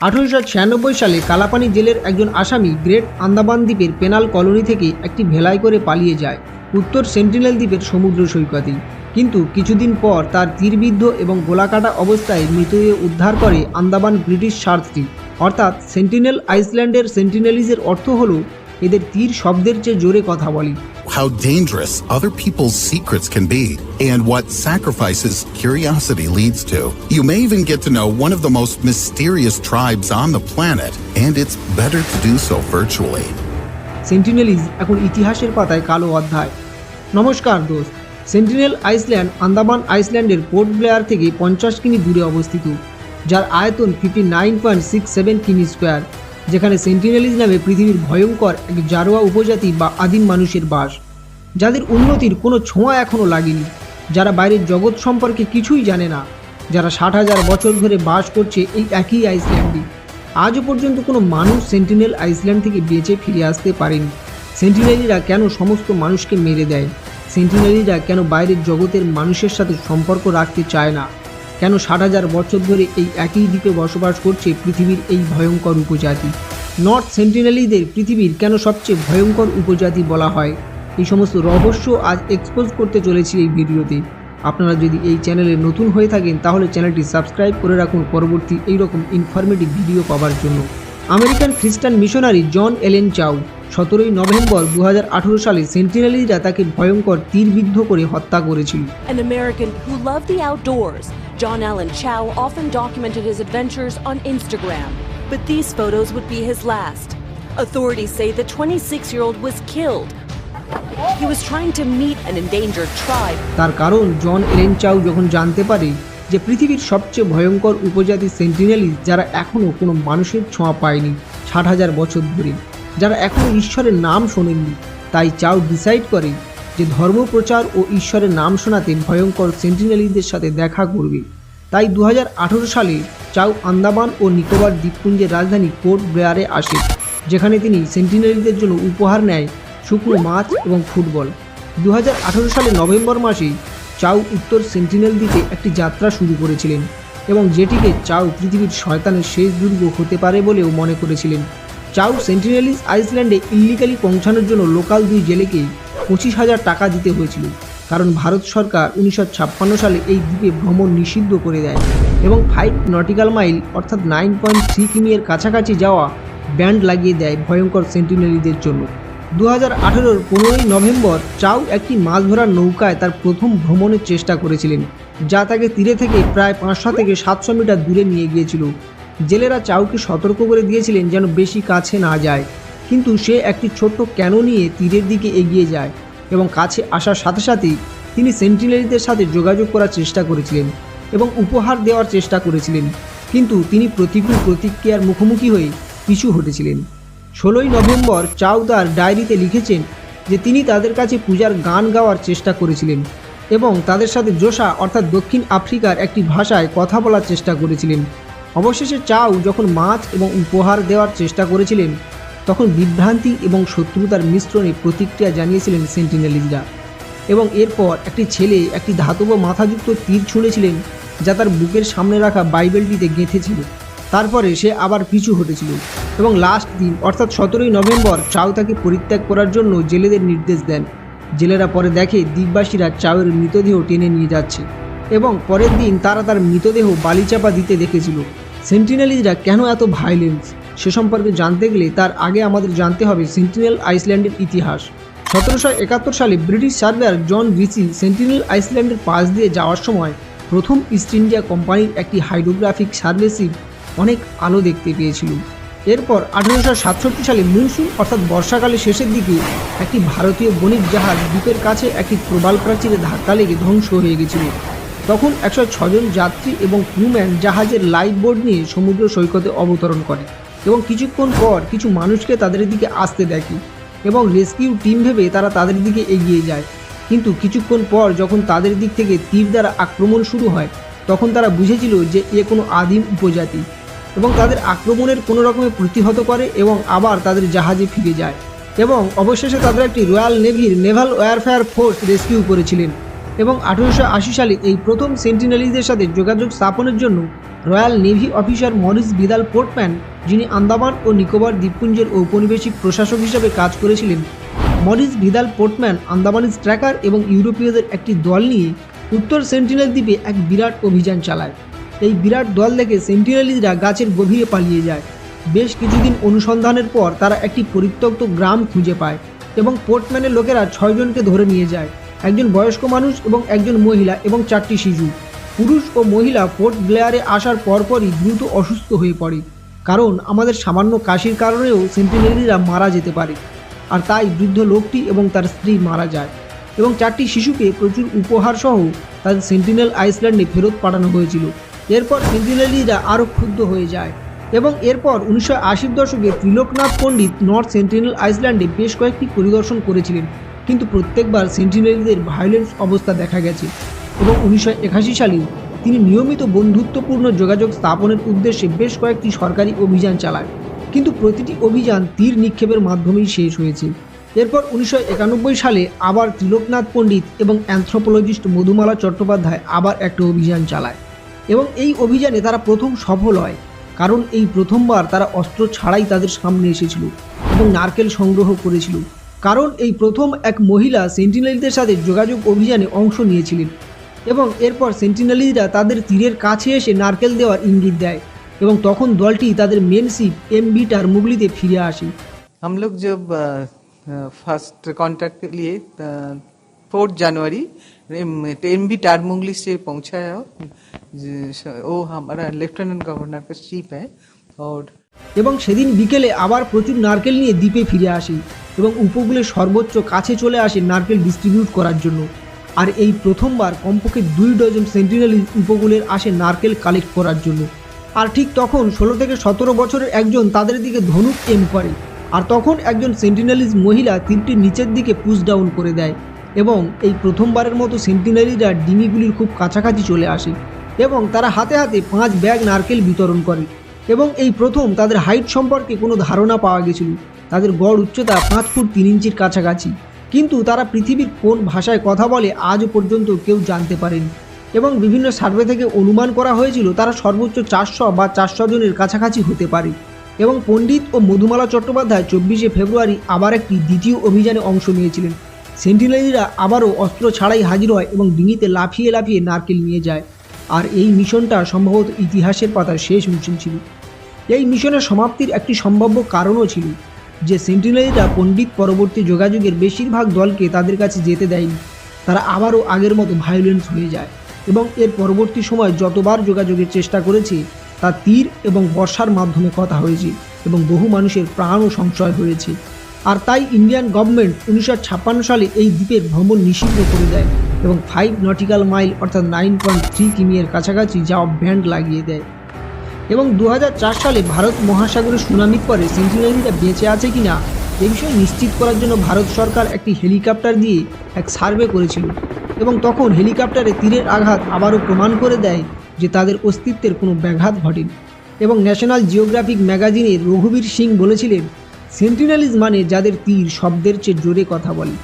1896 সালে কালাপানি জেলের একজন আসামি গ্রেট আন্দামান দ্বীপের পেনাল কলোনি থেকে একটি ভেলায় করে পালিয়ে যায় উত্তর সেন্টিনেল দ্বীপের সমুদ্র সৈকতে। কিন্তু কিছুদিন পর তার তীরবিদ্ধ এবং গোলাকাটা অবস্থায় মৃতদেহ উদ্ধার করে আন্দামান ব্রিটিশ সার্চটি, অর্থাৎ সেন্টিনেল আইসল্যান্ডের সেন্টিনেলিজের অর্থ হলো এদের তীর শব্দের চেয়ে জোরে কথা বলে। How dangerous other people's secrets can be and what sacrifices curiosity leads to. You may even get to know one of the most mysterious tribes on the planet, and it's better to do so virtually. Sentinelese এখন ইতিহাসের পাতায় কালো অধ্যায়। নমস্কার দোস্ত। Sentinel Island Andaman আইসল্যান্ডের পোর্ট ব্লেয়ার থেকে 50 কিমি দূরে অবস্থিত, যার আয়তন 59.67 কিমি স্কোয়ার, যেখানে সেন্টিনেলিজ নামে পৃথিবীর ভয়ঙ্কর এক জারোয়া উপজাতি বা আদিম মানুষের বাস, যাদের উন্নতির কোনো ছোঁয়া এখনও লাগেনি, যারা বাইরের জগৎ সম্পর্কে কিছুই জানে না, যারা 60,000 বছর ধরে বাস করছে এই একই আইসল্যান্ডে। আজও পর্যন্ত কোনো মানুষ সেন্টিনেল আইসল্যান্ড থেকে বেঁচে ফিরে আসতে পারেনি। সেন্টিনেলিরা কেন সমস্ত মানুষকে মেরে দেয়? সেন্টিনেলিরা কেন বাইরের জগতের মানুষের সাথে সম্পর্ক রাখতে চায় না? কেন 60,000 বছর ধরে এই একই দ্বীপে বসবাস করছে পৃথিবীর এই ভয়ঙ্কর উপজাতি? নর্থ সেন্টিনেলিদের পৃথিবীর কেন সবচেয়ে ভয়ঙ্কর উপজাতি বলা হয়? এই সমস্ত রহস্য আজ এক্সপোজ করতে চলেছি এই ভিডিওতে। আপনারা যদি এই চ্যানেলে নতুন হয়ে থাকেন তাহলে চ্যানেলটি সাবস্ক্রাইব করে রাখুন পরবর্তী এইরকম ইনফরমেটিভ ভিডিও পাওয়ার জন্য। আমেরিকান খ্রিস্টান মিশনারি জন এলেন চাউ 17 নভেম্বর 2018 সালে সেন্টিনেলিরা তাকে ভয়ঙ্কর তীরবিদ্ধ করে হত্যা করেছিল। An American who loved the outdoors, John Allen Chow often documented his adventures on Instagram, but these photos would be his last. Authorities say the 26-year-old was killed. He was trying to meet an endangered tribe. তার কারণ জন এলেন চাউ যখন জানতে পারে যে পৃথিবীর সবচেয়ে ভয়ঙ্কর উপজাতি সেন্টিনেলিজ, যারা এখনও কোনো মানুষের ছোঁয়া পায়নি 60,000 বছর ধরে, যারা এখনও ঈশ্বরের নাম শোনেননি, তাই চাউ ডিসাইড করে যে ধর্মপ্রচার ও ঈশ্বরের নাম শোনাতে ভয়ঙ্কর সেন্টিনেলিদের সাথে দেখা করবে। তাই 2018 সালে চাউ আন্দামান ও নিকোবর দ্বীপপুঞ্জের রাজধানী পোর্ট ব্লেয়ারে আসে, যেখানে তিনি সেন্টিনেলিদের জন্য উপহার নেয় শুকনো মাছ এবং ফুটবল। 2018 সালের নভেম্বর মাসে চাউ উত্তর সেন্টিনেল দ্বীপে একটি যাত্রা শুরু করেছিলেন এবং যেটিকে চাউ পৃথিবীর শয়তানের শেষ দুর্গ হতে পারে বলেও মনে করেছিলেন। চাউ সেন্টিনেলিজ আইসল্যান্ডে ইল্লিগালি পৌঁছানোর জন্য লোকাল 2 জেলেকে 25,000 টাকা দিতে হয়েছিল, কারণ ভারত সরকার 1956 সালে এই দ্বীপে ভ্রমণ নিষিদ্ধ করে দেয় এবং 5 নটিক্যাল মাইল অর্থাৎ 9.3 কিমি এর কাছাকাছি যাওয়া ব্যান্ড লাগিয়ে দেয় ভয়ঙ্কর সেন্টিনেলিদের জন্য। 2018 15 নভেম্বর চাউ একটি মাছ ধরার নৌকায় তার প্রথম ভ্রমণের চেষ্টা করেছিলেন, যা তাকে তীরে থেকে প্রায় 500 থেকে 700 মিটার দূরে নিয়ে গিয়েছিল। জেলেরা চাউকে সতর্ক করে দিয়েছিলেন যেন বেশি কাছে না যায়, কিন্তু সে একটি ছোট্ট ক্যানো নিয়ে তীরের দিকে এগিয়ে যায় এবং কাছে আসার সাথে সাথেই তিনি সেন্টিনেলিদের সাথে যোগাযোগ করার চেষ্টা করেছিলেন এবং উপহার দেওয়ার চেষ্টা করেছিলেন, কিন্তু তিনি প্রতিকূল প্রতিক্রিয়ার মুখোমুখি হয়ে পিছু হটেছিলেন। 16 নভেম্বর চাউ তার ডায়েরিতে লিখেছেন যে তিনি তাদের কাছে পূজার গান গাওয়ার চেষ্টা করেছিলেন এবং তাদের সাথে জোসা অর্থাৎ দক্ষিণ আফ্রিকার একটি ভাষায় কথা বলার চেষ্টা করেছিলেন। অবশেষে চাউ যখন মাছ এবং উপহার দেওয়ার চেষ্টা করেছিলেন, তখন বিভ্রান্তি এবং শত্রুতার মিশ্রণে প্রতিক্রিয়া জানিয়েছিলেন সেন্টিনেলিজরা এবং এরপর একটি ছেলে একটি ধাতব মাথাযুক্ত তীর ছুঁড়েছিলেন যা তার বুকের সামনে রাখা বাইবেলটিতে গেঁথেছিল। তারপরে সে আবার পিছু হটেছিল এবং লাস্ট দিন অর্থাৎ 17 নভেম্বর চাউ তাকে পরিত্যাগ করার জন্য জেলেদের নির্দেশ দেন। জেলেরা পরে দেখে দ্বীপবাসীরা চাউয়ের মৃতদেহ টেনে নিয়ে যাচ্ছে এবং পরের দিন তারা তার মৃতদেহ বালিচাপা দিতে দেখেছিল। সেন্টিনেলিজরা কেন এত ভায়োলেন্স সে সম্পর্কে জানতে গেলে তার আগে আমাদের জানতে হবে সেন্টিনেল আইসল্যান্ডের ইতিহাস। 1771 সালে ব্রিটিশ সার্ভেয়ার জন রিচি সেন্টিনেল আইসল্যান্ডের পাশ দিয়ে যাওয়ার সময় প্রথম ইস্ট ইন্ডিয়া কোম্পানির একটি হাইড্রোগ্রাফিক সার্ভে শিপ অনেক আলো দেখতে পেয়েছিল। এরপর 1867 সালে মনসুন অর্থাৎ বর্ষাকালের শেষের দিকে একটি ভারতীয় বণিক জাহাজ দ্বীপের কাছে একটি প্রবাল প্রাচীরে ধাক্কা লেগে ধ্বংস হয়ে গেছিল। তখন 106 জন যাত্রী এবং ক্রুম্যান জাহাজের লাইফ বোট নিয়ে সমুদ্র সৈকতে অবতরণ করে এবং কিছুক্ষণ পর কিছু মানুষকে তাদের দিকে আসতে দেখে এবং রেস্কিউ টিম ভেবে তারা তাদের দিকে এগিয়ে যায়, কিন্তু কিছুক্ষণ পর যখন তাদের দিক থেকে তীর দ্বারা আক্রমণ শুরু হয় তখন তারা বুঝেছিল যে এ কোনো আদিম উপজাতি এবং তাদের আক্রমণের কোনো রকমে প্রতিহত করে এবং আবার তাদের জাহাজে ফিরে যায় এবং অবশেষে তাদের একটি রয়্যাল নেভির নেভাল ওয়ারফেয়ার ফোর্স রেস্কিউ করেছিলেন। এবং 1880 সালে এই প্রথম সেন্টিনেলিজদের সাথে যোগাযোগ স্থাপনের জন্য Royal Navy officer Maurice Vidal Portman, যিনি আন্দামান ও নিকোবর দ্বীপপুঞ্জের ঔপনিবেশিক প্রশাসক হিসেবে কাজ করেছিলেন, Morris Vidal Portman Andamanese tracker এবং ইউরোপীয়দের একটি দল নিয়ে উত্তর সেন্টিনেল দ্বীপে এক বিরাট অভিযান চালায়। এই বিরাট দল দেখে সেন্টিনেলিজরা গাছের গভীরে পালিয়ে যায়। বেশ কিছুদিন অনুসন্ধানের পর তারা একটি পরিত্যক্ত গ্রাম খুঁজে পায় এবং পোর্টম্যানের লোকেরা 6 জনকে ধরে নিয়ে যায়, একজন বয়স্ক মানুষ এবং একজন মহিলা এবং 4টি শিশু। পুরুষ ও মহিলা পোর্ট ব্লেয়ারে আসার পরপরই দ্রুত অসুস্থ হয়ে পড়ে, কারণ আমাদের সামান্য কাশির কারণেও সেন্টিনেলিজরা মারা যেতে পারে। আর তাই বৃদ্ধ লোকটি এবং তার স্ত্রী মারা যায় এবং 4টি শিশুকে প্রচুর উপহার সহ তাদের সেন্টিনেল আইসল্যান্ডে ফেরত পাঠানো হয়েছিল। এরপর সেন্টিনেলিজরা আরও ক্ষুব্ধ হয়ে যায় এবং এরপর 1980-র দশকে ত্রিলোকনাথ পণ্ডিত নর্থ সেন্টিনেল আইসল্যান্ডে বেশ কয়েকটি পরিদর্শন করেছিলেন, কিন্তু প্রত্যেকবার সেন্টিনেলিজদের ভায়োলেন্স অবস্থা দেখা গেছে এবং 1981 সালে তিনি নিয়মিত বন্ধুত্বপূর্ণ যোগাযোগ স্থাপনের উদ্দেশ্যে বেশ কয়েকটি সরকারি অভিযান চালায়, কিন্তু প্রতিটি অভিযান তীর নিক্ষেপের মাধ্যমেই শেষ হয়েছে। এরপর 1991 সালে আবার ত্রিলোকনাথ পণ্ডিত এবং অ্যানথ্রোপোলজিস্ট মধুমালা চট্টোপাধ্যায় আবার একটা অভিযান চালায় এবং এই অভিযানে তারা প্রথম সফল হয়, কারণ এই প্রথমবার তারা অস্ত্র ছাড়াই তাদের সামনে এসেছিল এবং নারকেল সংগ্রহ করেছিল, কারণ এই প্রথম এক মহিলা সেন্টিনেলিজদের সাথে যোগাযোগ অভিযানে অংশ নিয়েছিলেন এবং এরপর সেন্টিনেলিজরা তাদের তীরের কাছে এসে নারকেল দেওয়ার ইঙ্গিত দেয় এবং তখন দলটি তাদের মেন শিপ MV টারমুগলিতে ফিরে আসে। हम लोग जब फर्स्ट कांटेक्ट के लिए 4 जनवरी MV टारमुंगली से पहुंचाया, वो हमारा लेफ्टिनेंट गवर्नर का चीफ है। और এবং সেদিন বিকেলে আবার প্রচুর নারকেল নিয়ে দ্বীপে ফিরে আসে এবং উপকূলের সর্বোচ্চ কাছে চলে আসে নারকেল ডিস্ট্রিবিউট করার জন্য। আর এই প্রথমবার কমপক্ষে 2 ডজন সেন্টিনেলিজ উপকূলের আসে নারকেল কালেক্ট করার জন্য। আর ঠিক তখন 16 থেকে 17 বছরের একজন তাদের দিকে ধনুক এম করে, আর তখন একজন সেন্টিনেলিজ মহিলা তীরটির নিচের দিকে পুশ ডাউন করে দেয় এবং এই প্রথমবারের মতো সেন্টিনেলিজরা ডিঙিগুলির খুব কাছাকাছি চলে আসে এবং তারা হাতে হাতে 5 ব্যাগ নারকেল বিতরণ করে এবং এই প্রথম তাদের হাইট সম্পর্কে কোনো ধারণা পাওয়া গেছিল। তাদের গড় উচ্চতা 5 ফুট 3 ইঞ্চির কাছাকাছি, কিন্তু তারা পৃথিবীর কোন ভাষায় কথা বলে আজও পর্যন্ত কেউ জানতে পারেনি এবং বিভিন্ন সার্ভে থেকে অনুমান করা হয়েছিল তারা সর্বোচ্চ 400 বা 400 জনের কাছাকাছি হতে পারে। এবং পণ্ডিত ও মধুমালা চট্টোপাধ্যায় 24শে ফেব্রুয়ারি আবার একটি দ্বিতীয় অভিযানে অংশ নিয়েছিলেন। সেন্টিনেলিজরা আবারও অস্ত্র ছাড়াই হাজির হয় এবং ডিঙিতে লাফিয়ে লাফিয়ে নারকেল নিয়ে যায়, আর এই মিশনটা সম্ভবত ইতিহাসের পাতার শেষ মিশন ছিল। এই মিশনের সমাপ্তির একটি সম্ভাব্য কারণও ছিল যে সেন্টিনেলিজরা পণ্ডিত পরবর্তী যোগাযোগের বেশিরভাগ দলকে তাদের কাছে যেতে দেয়নি। তারা আবারও আগের মতো ভায়োলেন্স হয়ে যায় এবং এর পরবর্তী সময় যতবার যোগাযোগের চেষ্টা করেছে তা তীর এবং বর্ষার মাধ্যমে কথা হয়েছে এবং বহু মানুষের প্রাণও সংশয় হয়েছে। আর তাই ইন্ডিয়ান গভর্নমেন্ট 1956 সালে এই দ্বীপের ভ্রমণ নিষিদ্ধ করে দেয় এবং 5 নটিক্যাল মাইল অর্থাৎ 9.3 কিমির কাছাকাছি যাওয়া ব্যান্ড লাগিয়ে দেয়। এবং 2004 সালে ভারত মহাসাগরে সুনামির পরে সেন্টিনেলিজরা বেঁচে আছে কিনা এ বিষয়ে নিশ্চিত করার জন্য ভারত সরকার একটি হেলিকপ্টার দিয়ে এক সার্ভে করেছিল এবং তখন হেলিকপ্টারে তীরের আঘাত আবারও প্রমাণ করে দেয় যে তাদের অস্তিত্বের কোনো ব্যাঘাত ঘটেনি। এবং ন্যাশনাল জিওগ্রাফিক ম্যাগাজিনে রঘুবীর সিং বলেছিলেন, সেন্টিনেলিজ মানে যাদের তীর শব্দের চেয়ে জোরে কথা বলে।